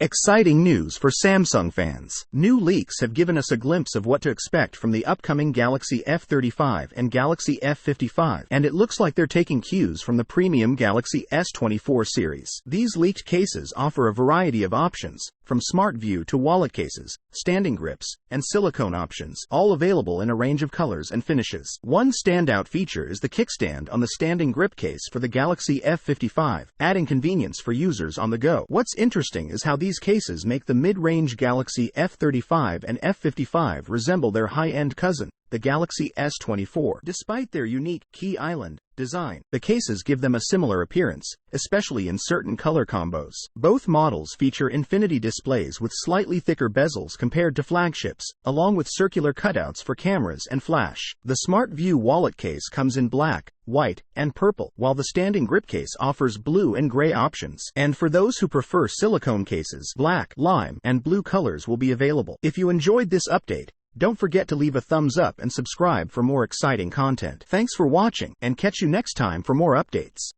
Exciting news for Samsung fans. New leaks have given us a glimpse of what to expect from the upcoming Galaxy F35 and Galaxy F55, and it looks like they're taking cues from the premium Galaxy S24 series. These leaked cases offer a variety of options, from Smart View to wallet cases, standing grips, and silicone options, all available in a range of colors and finishes. One standout feature is the kickstand on the standing grip case for the Galaxy F55, adding convenience for users on the go. What's interesting is how these cases make the mid-range Galaxy F35 and F55 resemble their high-end cousin, the Galaxy S24. Despite their unique key island design, the cases give them a similar appearance, especially in certain color combos. Both models feature infinity displays with slightly thicker bezels compared to flagships, along with circular cutouts for cameras and flash. The Smart View wallet case comes in black, white, and purple, while the standing grip case offers blue and gray options. And for those who prefer silicone cases, black, lime, and blue colors will be available. If you enjoyed this update, don't forget to leave a thumbs up and subscribe for more exciting content. Thanks for watching, and catch you next time for more updates.